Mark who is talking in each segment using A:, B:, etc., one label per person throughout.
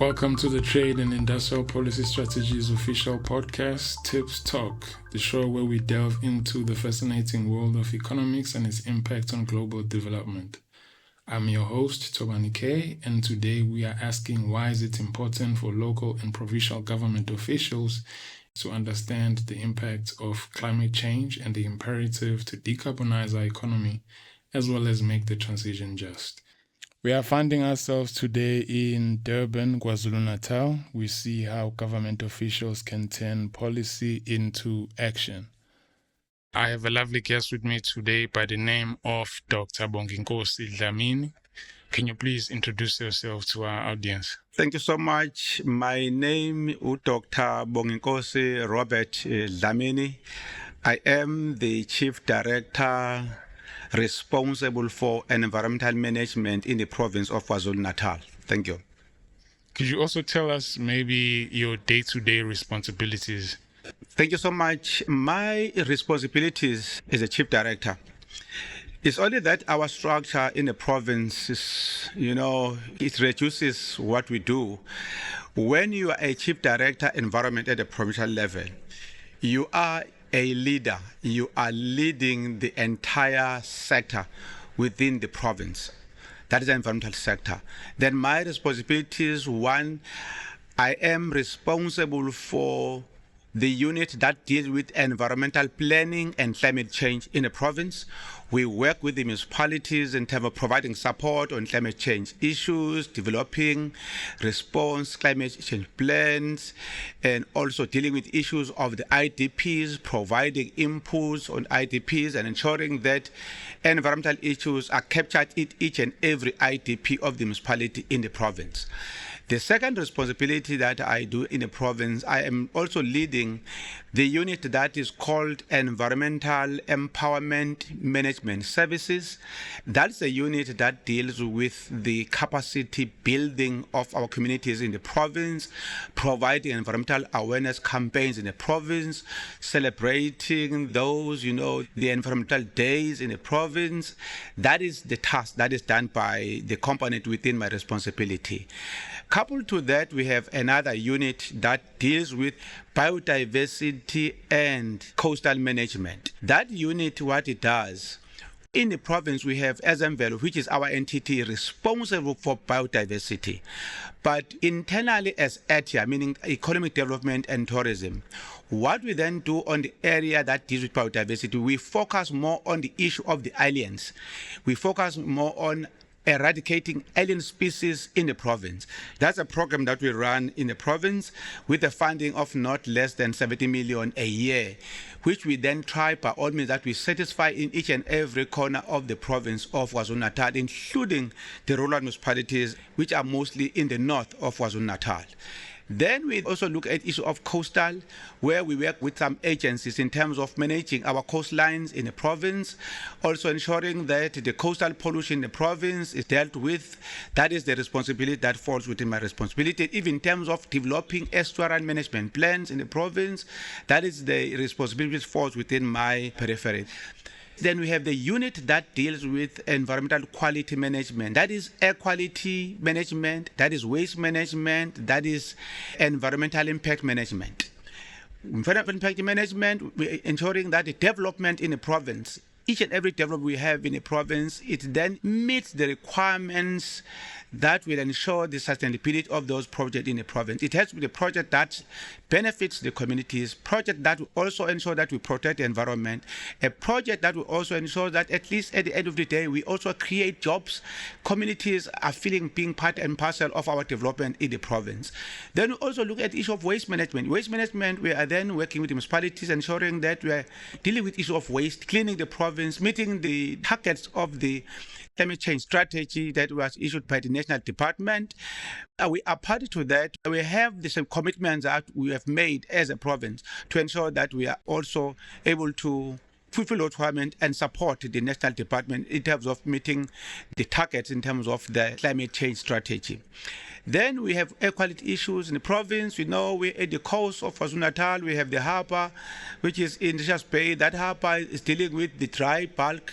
A: Welcome to the Trade and Industrial Policy Strategies official podcast, Tips Talk, the show where we delve into the fascinating world of economics and its impact on global development. I'm your host, Thobani K, and today we are asking why is it important for local and provincial government officials to understand the impact of climate change and the imperative to decarbonize our economy, as well as make the transition just. We are finding ourselves today in Durban, KwaZulu-Natal. We see how government officials can turn policy into action. I have a lovely guest with me today by the name of Dr Bonginkosi Dlamini. Can you please introduce yourself to our audience?
B: Thank you so much. My name is Dr Bonginkosi Robert Dlamini. I am the Chief Director responsible for environmental management in the province of KwaZulu-Natal. Thank you.
A: Could you also tell us maybe your day-to-day responsibilities?
B: Thank you so much. My responsibilities as a Chief Director is only that our structure in the province is, it reduces what we do. When you are a Chief Director Environment at the provincial level, you are a leader. You are leading the entire sector within the province. That is the environmental sector. Then my responsibilities, one, I am responsible for the unit that deals with environmental planning and climate change in the province. We work with the municipalities in terms of providing support on climate change issues, developing response climate change plans, and also dealing with issues of the IDPs, providing inputs on IDPs and ensuring that environmental issues are captured in each and every IDP of the municipality in the province. The second responsibility that I do in the province, I am also leading the unit that is called Environmental Empowerment Management Services. That's a unit that deals with the capacity building of our communities in the province, providing environmental awareness campaigns in the province, celebrating those, the environmental days in the province. That is the task that is done by the component within my responsibility. Coupled to that, we have another unit that deals with biodiversity and coastal management. That unit, what it does, in the province, we have SMVEL, which is our entity responsible for biodiversity. But internally as EDTEA, meaning economic development and tourism, what we then do on the area that deals with biodiversity, we focus more on the issue of the aliens. We focus more on eradicating alien species in the province. That's a program that we run in the province with a funding of not less than 70 million a year, which we then try by all means that we satisfy in each and every corner of the province of KwaZulu-Natal, including the rural municipalities, which are mostly in the north of KwaZulu-Natal. Then we also look at issue of coastal, where we work with some agencies in terms of managing our coastlines in the province, also ensuring that the coastal pollution in the province is dealt with. That is the responsibility that falls within my responsibility. Even in terms of developing estuarial management plans in the province, that is the responsibility that falls within my periphery. Then we have the unit that deals with environmental quality management. That is air quality management, that is waste management, that is environmental impact management. Environmental impact management, we're ensuring that the development in the province, each and every development we have in the province, it then meets the requirements that will ensure the sustainability of those projects in the province. It has to be a project that benefits the communities, project that will also ensure that we protect the environment, a project that will also ensure that at least at the end of the day, we also create jobs. Communities are feeling being part and parcel of our development in the province. Then we also look at the issue of waste management. Waste management, we are then working with the municipalities, ensuring that we are dealing with the issue of waste, cleaning the province, meeting the targets of the climate change strategy that was issued by the national department. We are party to that. We have the same commitments that we have made as a province to ensure that we are also able to fulfill the requirement and support the national department in terms of meeting the targets in terms of the climate change strategy. Then we have air quality issues in the province. We're at the coast of KwaZulu-Natal. We have the harbour, which is in Richards Bay. That harbour is dealing with the dry bulk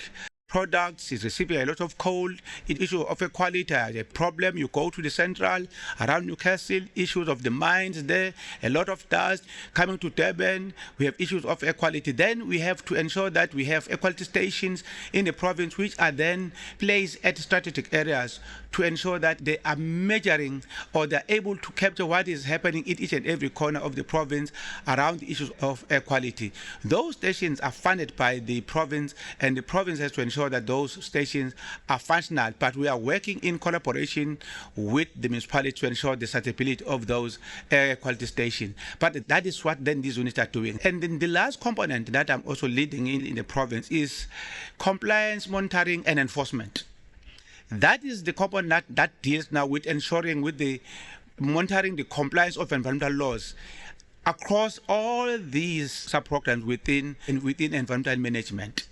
B: products is receiving a lot of coal. Issue of air quality, a problem. You go to the central, around Newcastle, issues of the mines there, a lot of dust. Coming to Durban, we have issues of air quality. Then we have to ensure that we have air quality stations in the province, which are then placed at strategic areas to ensure that they are measuring or they're able to capture what is happening in each and every corner of the province around the issues of air quality. Those stations are funded by the province, and the province has to ensure that those stations are functional, but we are working in collaboration with the municipality to ensure the suitability of those air quality stations. But that is what then these units are doing. And then the last component that I'm also leading in the province is compliance, monitoring, and enforcement. That is the component that deals now with ensuring with the monitoring the compliance of environmental laws across all these sub-programs within environmental management.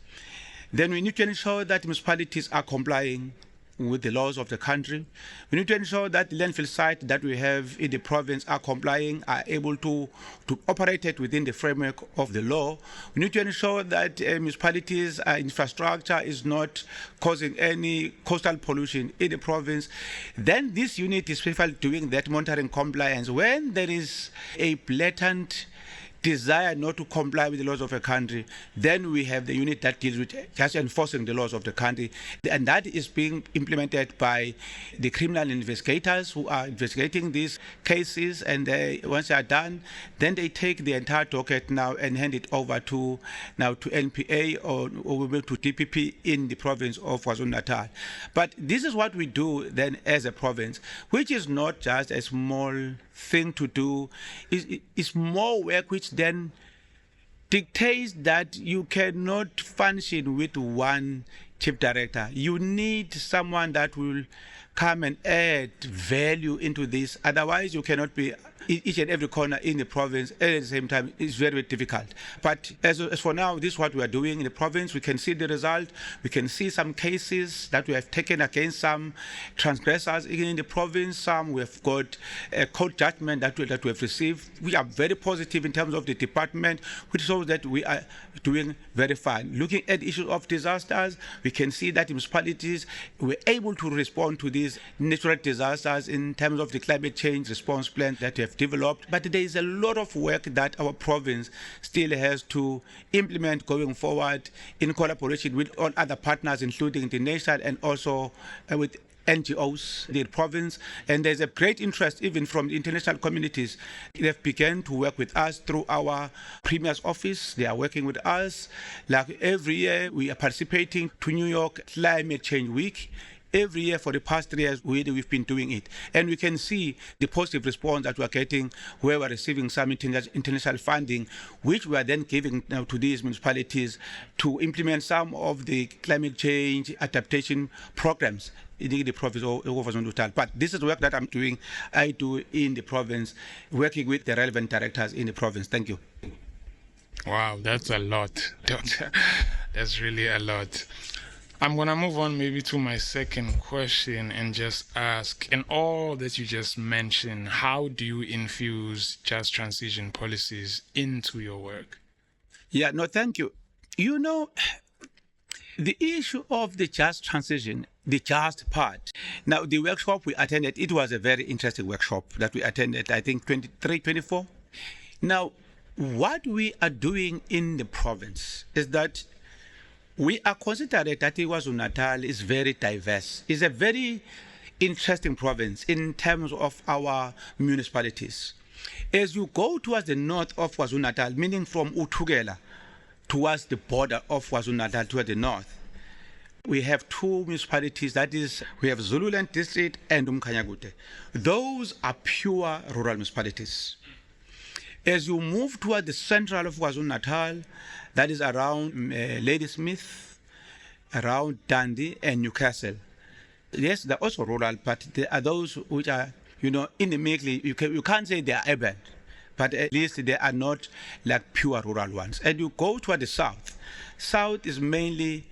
B: Then we need to ensure that municipalities are complying with the laws of the country. We need to ensure that the landfill sites that we have in the province are complying, are able to operate it within the framework of the law. We need to ensure that municipalities' infrastructure is not causing any coastal pollution in the province. Then this unit is specifically doing that monitoring compliance. When there is a blatant desire not to comply with the laws of a country, then we have the unit that deals with just enforcing the laws of the country. And that is being implemented by the criminal investigators who are investigating these cases. And once they are done, then they take the entire docket now and hand it over to NPA or to DPP in the province of KwaZulu-Natal. But this is what we do then as a province, which is not just a small thing to do. It's more work which then dictates that you cannot function with one chief director. You need someone that will come and add value into this. Otherwise, you cannot be each and every corner in the province at the same time. It's very, very difficult. But as for now, this is what we are doing in the province. We can see the result. We can see some cases that we have taken against some transgressors in the province. Some we have got a court judgment that we have received. We are very positive in terms of the department, which shows that we are doing very fine. Looking at issues of disasters, we can see that municipalities were able to respond to these natural disasters in terms of the climate change response plan that we have developed. But there is a lot of work that our province still has to implement going forward in collaboration with all other partners, including the nation and also with NGOs, the province. And there's a great interest even from the international communities. They have begun to work with us through our Premier's office. They are working with us. Like every year, we are participating to New York Climate Change Week. Every year for the past 3 years, we've been doing it. And we can see the positive response that we're getting, where we're receiving some international funding, which we are then giving now to these municipalities to implement some of the climate change adaptation programs in the province of KwaZulu-Natal. But this is work that I do in the province, working with the relevant directors in the province. Thank you.
A: Wow, that's a lot, Doctor. That's really a lot. I'm going to move on maybe to my second question and just ask, in all that you just mentioned, how do you infuse just transition policies into your work?
B: Yeah, no, thank you. You know, the issue of the just transition, the just part. Now, the workshop we attended, it was a very interesting workshop that we attended, I think 23, 24. Now, what we are doing in the province is that we are considering that KwaZulu-Natal is very diverse. It's a very interesting province in terms of our municipalities. As you go towards the north of KwaZulu-Natal, meaning from uThukela towards the border of KwaZulu-Natal toward the north, we have two municipalities, that is, we have Zululand District and Umkhanyakude. Those are pure rural municipalities. As you move toward the central of KwaZulu-Natal, that is around Ladysmith, around Dundee and Newcastle. Yes, they're also rural, but there are those which are, in the middle. You can't say they are urban, but at least they are not like pure rural ones. And you go toward the south. South is mainly,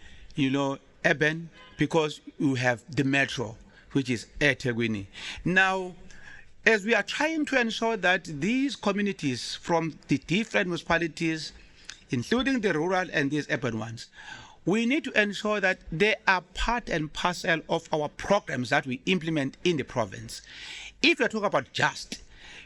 B: urban, because you have the metro, which is eThekwini. Now, as we are trying to ensure that these communities from the different municipalities, including the rural and these urban ones, we need to ensure that they are part and parcel of our programs that we implement in the province. If you're talking about just,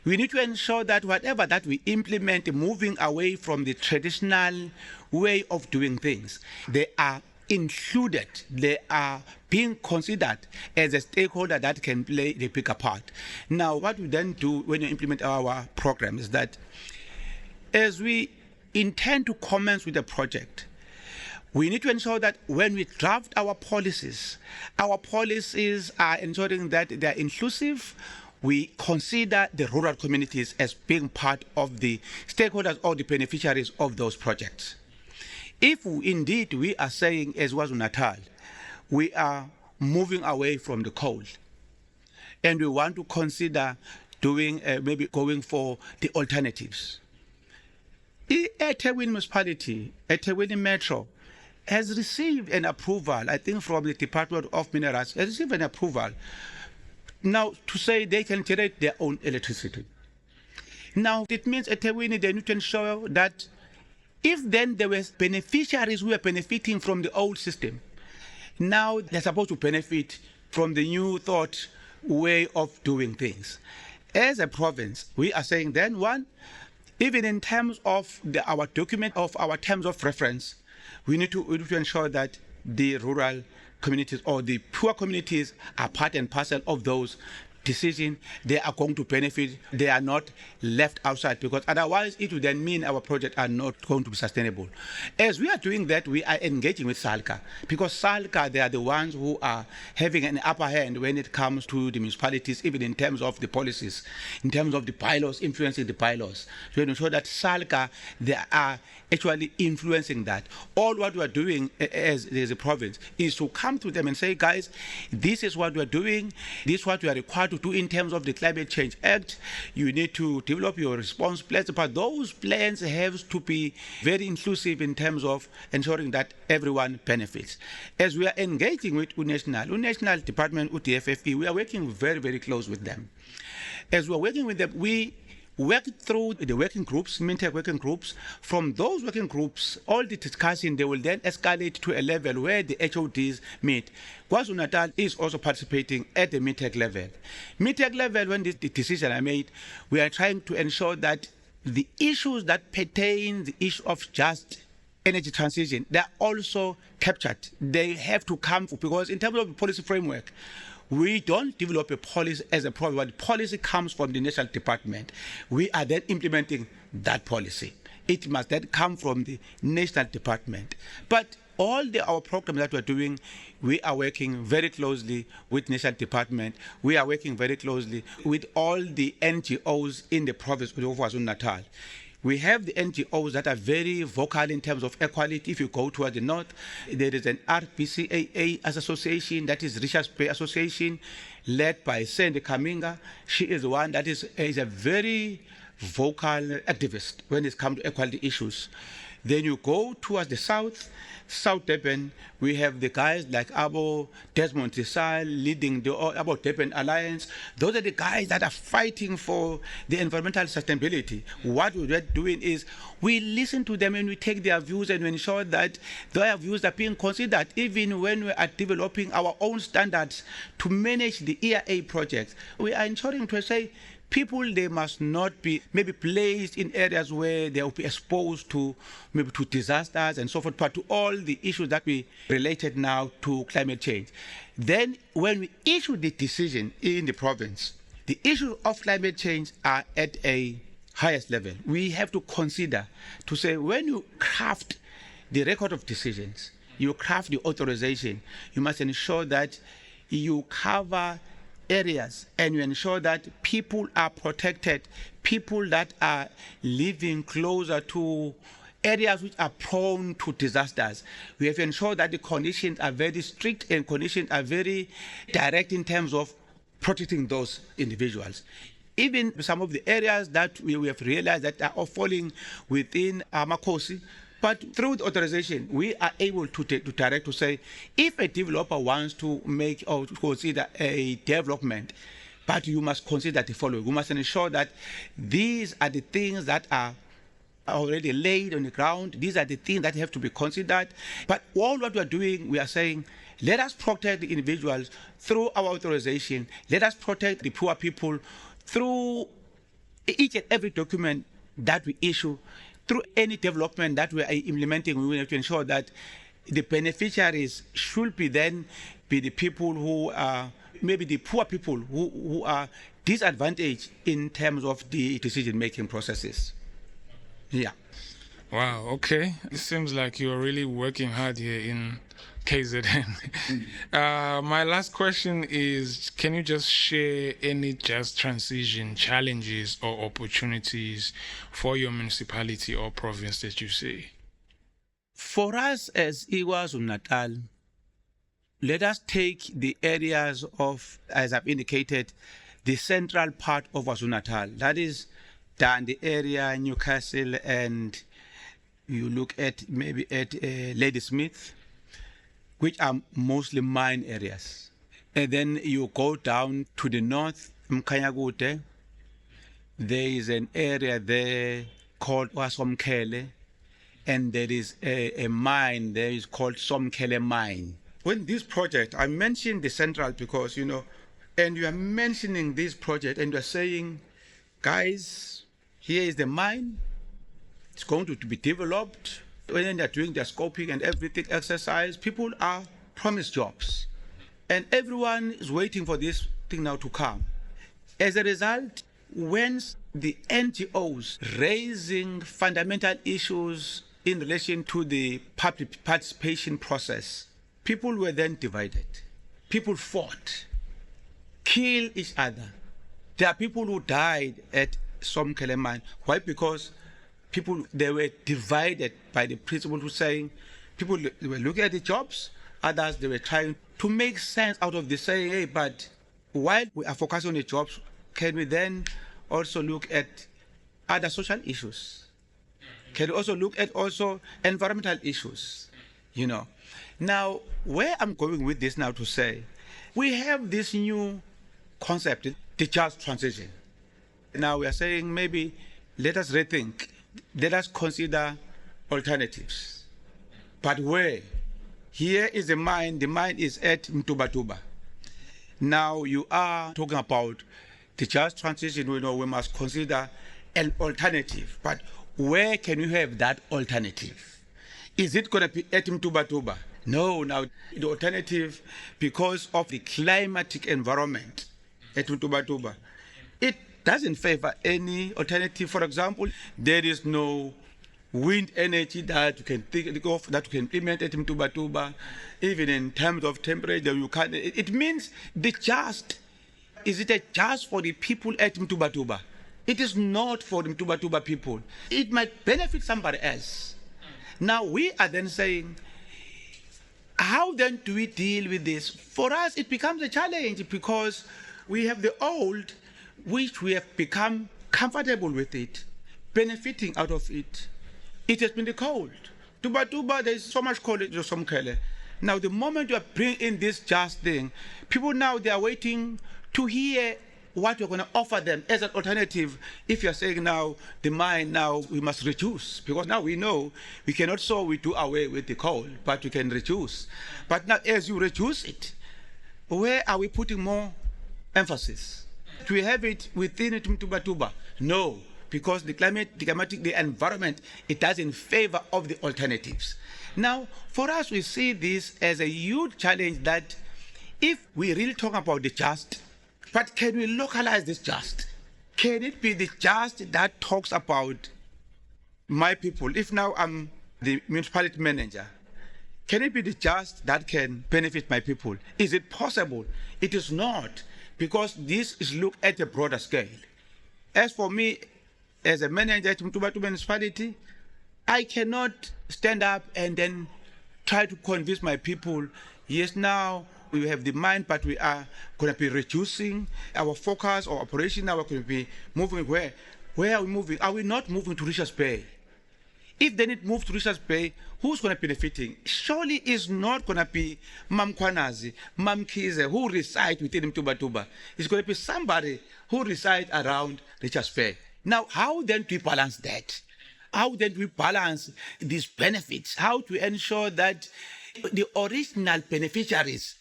B: we need to ensure that whatever that we implement, moving away from the traditional way of doing things, they are included, they are being considered as a stakeholder that can play the bigger part. Now, what we then do when we implement our program is that as we intend to commence with a project, we need to ensure that when we draft our policies are ensuring that they are inclusive. We consider the rural communities as being part of the stakeholders or the beneficiaries of those projects. If indeed we are saying, as KwaZulu-Natal, we are moving away from the coal, and we want to consider doing maybe going for the alternatives. EDTEA municipality, EDTEA Metro, has received an approval, I think from the Department of Minerals, has received an approval now to say they can generate their own electricity. Now, it means EDTEA, they need to ensure that if then there were beneficiaries who are benefiting from the old system, now they're supposed to benefit from the new thought way of doing things. As a province, we are saying then, one, even in terms of our document of our terms of reference, we need to ensure that the rural communities or the poor communities are part and parcel of those decisions. They are going to benefit. They are not left outside, because otherwise it would then mean our projects are not going to be sustainable. As we are doing that, we are engaging with SALCA, because SALCA, they are the ones who are having an upper hand when it comes to the municipalities, even in terms of the policies, in terms of the bylaws, influencing the bylaws. So to ensure that SALCA, they are actually influencing that. All what we are doing as a province is to come to them and say, guys, this is what we are doing, this is what we are required to do in terms of the Climate Change Act. You need to develop your response plans, but those plans have to be very inclusive in terms of ensuring that everyone benefits. As we are engaging with National Department, DFFE, we are working very, very close with them. As we are working with them, we work through the working groups, MINTEC working groups. From those working groups, all the discussion, they will then escalate to a level where the HODs meet. KwaZulu-Natal is also participating at the MINTEC level. MINTEC level, when the decisions are made, we are trying to ensure that the issues that pertain the issue of just energy transition, they are also captured. They have to come, because in terms of the policy framework, we don't develop a policy as a problem. The policy comes from the national department. We are then implementing that policy. It must then come from the national department. But all our programs that we're doing, we are working very closely with national department. We are working very closely with all the NGOs in the province of KwaZulu-Natal. We have the NGOs that are very vocal in terms of equality. If you go towards the north, there is an RBCAA association, that is Richards Bay Association, led by Sandy Kaminga. She is one that is a very vocal activist when it comes to equality issues. Then you go towards the south, South Durban, we have the guys like Abo Desmond Tisal leading the Abo Durban Alliance. Those are the guys that are fighting for the environmental sustainability. What we're doing is we listen to them and we take their views and we ensure that their views are being considered, even when we are developing our own standards to manage the EIA projects. We are ensuring to say, people, they must not be maybe placed in areas where they will be exposed to maybe to disasters and so forth, but to all the issues that we related now to climate change. Then when we issue the decision in the province, the issues of climate change are at a highest level. We have to consider to say, when you craft the record of decisions, you craft the authorization, you must ensure that you cover areas and you ensure that people are protected, people that are living closer to areas which are prone to disasters. We have to ensure that the conditions are very strict and conditions are very direct in terms of protecting those individuals. Even some of the areas that we have realized that are falling within Makosi, but through the authorization, we are able to direct to say, if a developer wants to make or to consider a development, but you must consider the following. You must ensure that these are the things that are are already laid on the ground. These are the things that have to be considered. But all what we are doing, we are saying, let us protect the individuals through our authorization. Let us protect the poor people through each and every document that we issue, through any development that we are implementing. We have to ensure that the beneficiaries should be then be the people who are maybe the poor people who are disadvantaged in terms of the decision-making processes. Yeah.
A: Wow, okay. It seems like you're really working hard here in KZN. My last question is, can you just share any just transition challenges or opportunities for your municipality or province that you see?
B: For us as KwaZulu-Natal, let us take the areas of, as I've indicated, the central part of KwaZulu-Natal. That is Dandi area, Newcastle, and you look at maybe at Ladysmith, which are mostly mine areas. And then you go down to the north, Mkanyagute. There is an area there called Wasomkele, and there is a mine there is called Somkele Mine. When this project, I mentioned the central because, and you are mentioning this project and you are saying, guys, here is the mine, it's going to be developed. When they're doing their scoping and everything exercise, people are promised jobs. And everyone is waiting for this thing now to come. As a result, when the NGOs raising fundamental issues in relation to the public participation process, people were then divided. People fought, killed each other. There are people who died at Somkele Mine. Why? Because they were divided by the principle who saying, people they were looking at the jobs, others they were trying to make sense out of this, saying, hey, but while we are focusing on the jobs, can we then also look at other social issues? Can we also look at also environmental issues? Now, where I'm going with this now to say, we have this new concept, the just transition. Now we are saying maybe let us rethink, let us consider alternatives. But where? Here is the mine is at Mtubatuba. Now you are talking about the just transition, we must consider an alternative. But where can you have that alternative? Is it going to be at Mtubatuba? No, now the alternative, because of the climatic environment at Mtubatuba, it doesn't favor any alternative. For example, there is no wind energy that you can think of, that you can implement at Mtubatuba. Even in terms of temperature, you can't. It means the just, is it a just for the people at Mtubatuba? It is not for the Mtubatuba people. It might benefit somebody else. Now we are then saying, how then do we deal with this? For us, it becomes a challenge because we have the old, which we have become comfortable with it, benefiting out of it. It has been the cold. Tuba, there is so much cold at Somkele. Now, the moment you are bringing in this just thing, people now, they are waiting to hear what you're going to offer them as an alternative. If you're saying now, the mine now, we must reduce, because now we know we cannot we do away with the coal, but we can reduce. But now as you reduce it, where are we putting more emphasis? Do we have it within Mtubatuba? No, because the environment, it doesn't favor of the alternatives. Now, for us, we see this as a huge challenge that if we really talk about the just, but can we localize this just? Can it be the just that talks about my people? If now I'm the municipality manager, can it be the just that can benefit my people? Is it possible? It is not, because this is looked at a broader scale. As for me, as a manager at Mtubatuba municipality, I cannot stand up and then try to convince my people, yes, now we have the mine, but we are going to be reducing our focus or operation. Now we're going to be moving where? Where are we moving? Are we not moving to Richards Bay? If they need to move to Richards Bay, who's going to be benefiting? Surely it's not going to be Mam Kwanazi, Mam Kize, who reside within Mtubatuba. It's going to be somebody who resides around Richards Bay. Now, how then do we balance that? How then do we balance these benefits? How to ensure that the original beneficiaries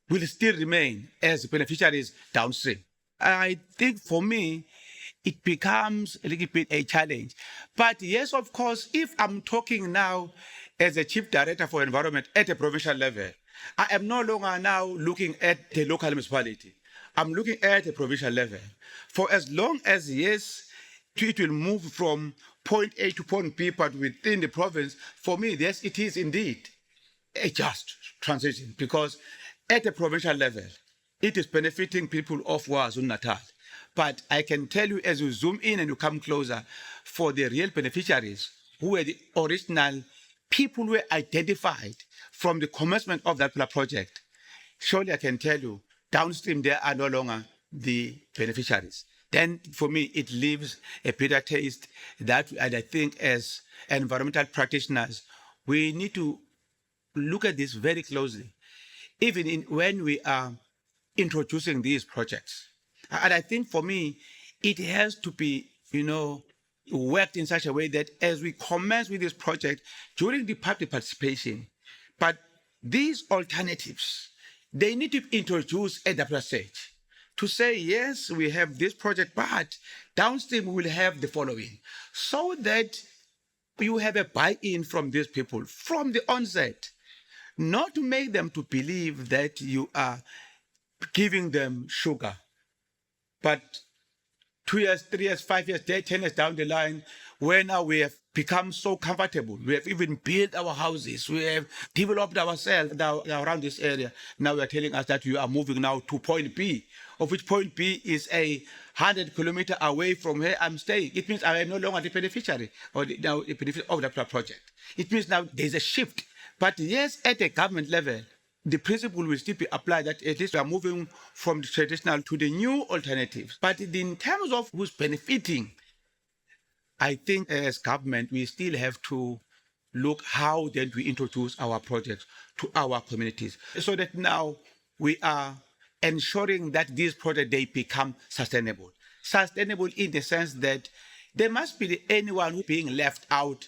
B: will still remain as beneficiaries downstream? I think for me, it becomes a little bit a challenge. But yes, of course, if I'm talking now as a chief director for environment at a provincial level, I am no longer now looking at the local municipality. I'm looking at a provincial level. For as long as, yes, it will move from point A to point B, but within the province, for me, yes, it is indeed a just transition, because at a provincial level, it is benefiting people of KwaZulu-Natal. But I can tell you, as you zoom in and you come closer, for the real beneficiaries, who were the original people who were identified from the commencement of that project, surely I can tell you, downstream they are no longer the beneficiaries. Then for me, it leaves a bitter taste that, and I think as environmental practitioners, we need to look at this very closely, even when we are introducing these projects. And I think for me, it has to be, worked in such a way that as we commence with this project during the public participation, but these alternatives, they need to be introduced at the stage to say, yes, we have this project, but downstream we will have the following, so that you have a buy-in from these people from the onset, not to make them to believe that you are giving them sugar, but 2 years, 3 years, 5 years, 10 years down the line, where now we have become so comfortable. We have even built our houses. We have developed ourselves now around this area. Now we are telling us that we are moving now to point B, of which point B is 100 kilometers away from where I'm staying. It means I am no longer the beneficiary or the beneficiary of that project. It means now there's a shift. But yes, at the government level, the principle will still be applied that at least we are moving from the traditional to the new alternatives. But in terms of who's benefiting, I think as government, we still have to look how then we introduce our projects to our communities, so that now we are ensuring that these projects, they become sustainable. Sustainable in the sense that there must be anyone who being left out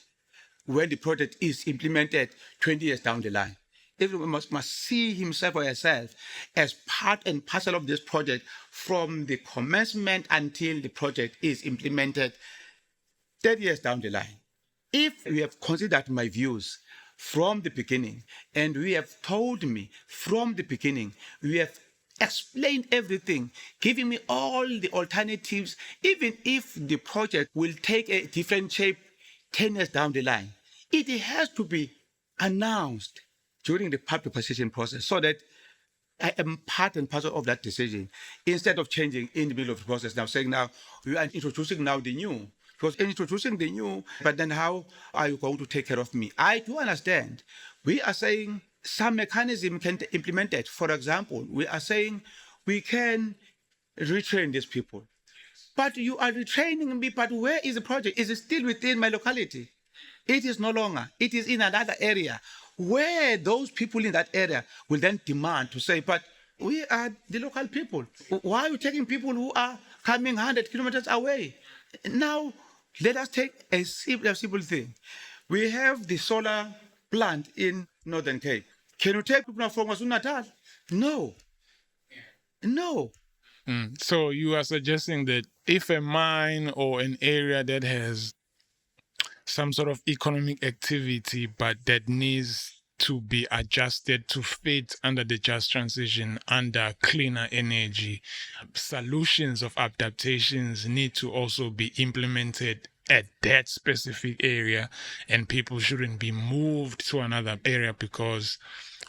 B: when the project is implemented 20 years down the line. Everyone must see himself or herself as part and parcel of this project from the commencement until the project is implemented 30 years down the line. If we have considered my views from the beginning, and we have told me from the beginning, we have explained everything, giving me all the alternatives, even if the project will take a different shape 10 years down the line, it has to be announced during the public participation process, so that I am part and parcel of that decision, instead of changing in the middle of the process. Now saying now, we are introducing now the new. Because introducing the new, but then how are you going to take care of me? I do understand. We are saying some mechanism can be implemented. For example, we are saying we can retrain these people. But you are retraining me, but where is the project? Is it still within my locality? It is no longer. It is in another area, where those people in that area will then demand to say, but we are the local people. Why are you taking people who are coming 100 kilometers away? Now, let us take a simple thing. We have the solar plant in Northern Cape. Can you take people from KwaZulu-Natal? No. No.
A: So you are suggesting that if a mine or an area that has some sort of economic activity, but that needs to be adjusted to fit under the just transition, under cleaner energy, solutions of adaptations need to also be implemented at that specific area, and people shouldn't be moved to another area because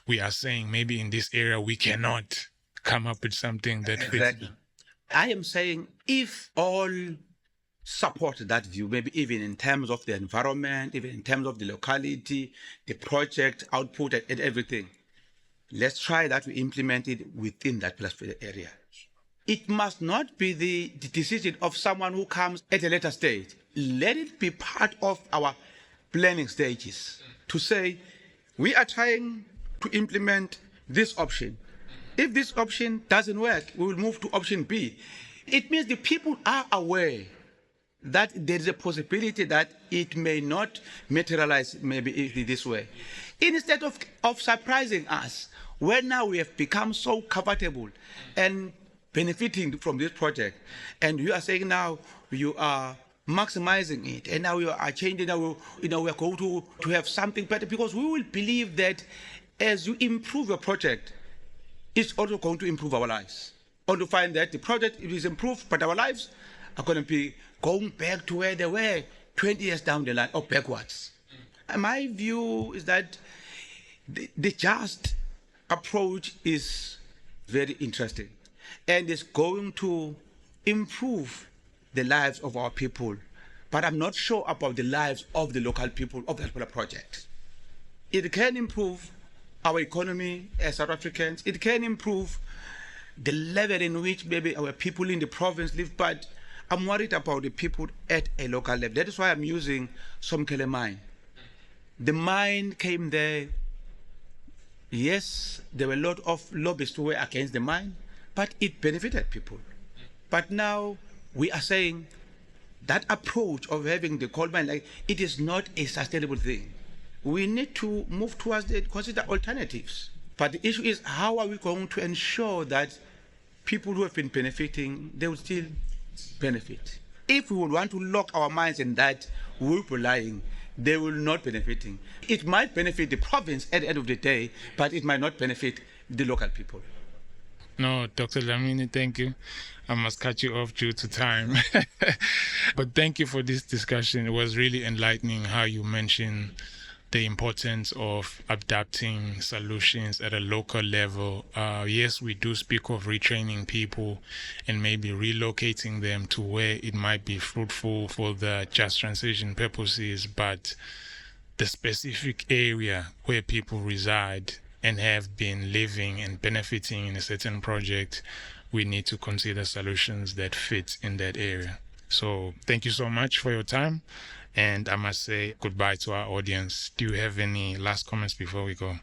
A: we are saying maybe in this area we cannot come up with something that fits.
B: Exactly. I am saying if all support that view, maybe even in terms of the environment, even in terms of the locality, the project output and everything, let's try that we implement it within that area. It must not be the decision of someone who comes at a later stage. Let it be part of our planning stages to say, we are trying to implement this option. If this option doesn't work, we will move to option B. It means the people are aware that there is a possibility that it may not materialize maybe this way. Instead of surprising us, when now we have become so comfortable and benefiting from this project, and you are saying now you are maximizing it, and now you are changing, now we are going to have something better, because we will believe that as you improve your project, it's also going to improve our lives. Or to find that the project is improved, but our lives are going to be going back to where they were 20 years down the line or backwards. And my view is that the just approach is very interesting and is going to improve the lives of our people. But I'm not sure about the lives of the local people of that particular project. It can improve our economy as South Africans. It can improve the level in which maybe our people in the province live, but I'm worried about the people at a local level. That is why I'm using Somkele mine. The mine came there. Yes, there were a lot of lobbyists who were against the mine, but it benefited people. But now we are saying that approach of having the coal mine, like, it is not a sustainable thing. We need to move towards consider alternatives. But the issue is, how are we going to ensure that people who have been benefiting, they will still benefit? If we would want to lock our minds in that we're relying, they will not benefiting. It might benefit the province at the end of the day, but it might not benefit the local people.
A: No, Dr. Dlamini, thank you. I must cut you off due to time. But thank you for this discussion. It was really enlightening how you mentioned the importance of adapting solutions at a local level. Yes, we do speak of retraining people and maybe relocating them to where it might be fruitful for the just transition purposes, but the specific area where people reside and have been living and benefiting in a certain project, we need to consider solutions that fit in that area. So thank you so much for your time. And I must say goodbye to our audience. Do you have any last comments before we go?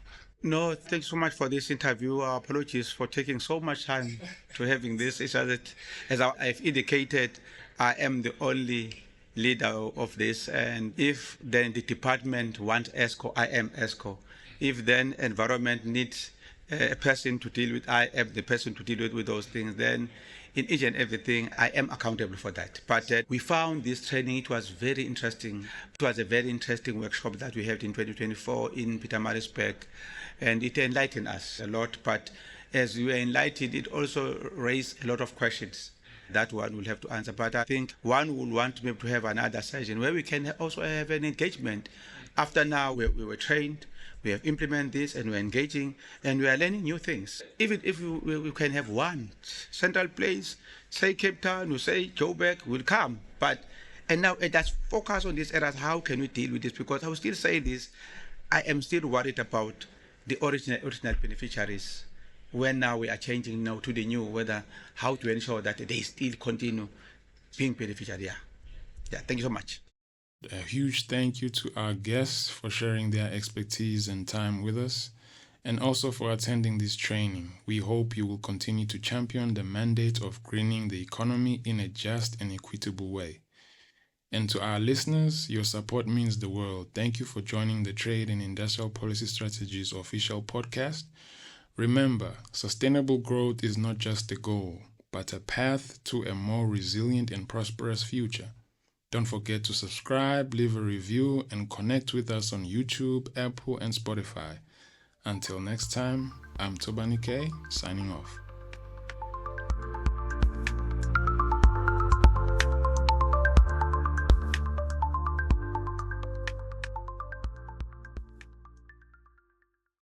B: No, thanks so much for this interview. Our apologies for taking so much time to having this. It's just that, as I've indicated, I am the only leader of this. And if then the department wants ESCO, I am ESCO. If then environment needs a person to deal with, I am the person to deal with those things, then in each and everything, I am accountable for that. But we found this training, it was very interesting. It was a very interesting workshop that we had in 2024 in Pietermaritzburg, and it enlightened us a lot. But as we were enlightened, it also raised a lot of questions that one will have to answer. But I think one would want maybe to have another session where we can also have an engagement. After now, we were trained, we have implemented this, and we're engaging, and we are learning new things. Even if we can have one central place, say Cape Town, we say Joburg will come, and now let's focus on these areas. How can we deal with this? Because I will still say this, I am still worried about the original beneficiaries. When now we are changing now to the new, whether how to ensure that they still continue being beneficiaries. Yeah. Thank you so much.
A: A huge thank you to our guests for sharing their expertise and time with us, and also for attending this training. We hope you will continue to champion the mandate of greening the economy in a just and equitable way. And to our listeners, your support means the world. Thank you for joining the Trade and Industrial Policy Strategies official podcast. Remember, sustainable growth is not just a goal, but a path to a more resilient and prosperous future. Don't forget to subscribe, leave a review, and connect with us on YouTube, Apple, and Spotify. Until next time, I'm Thobani K, signing off.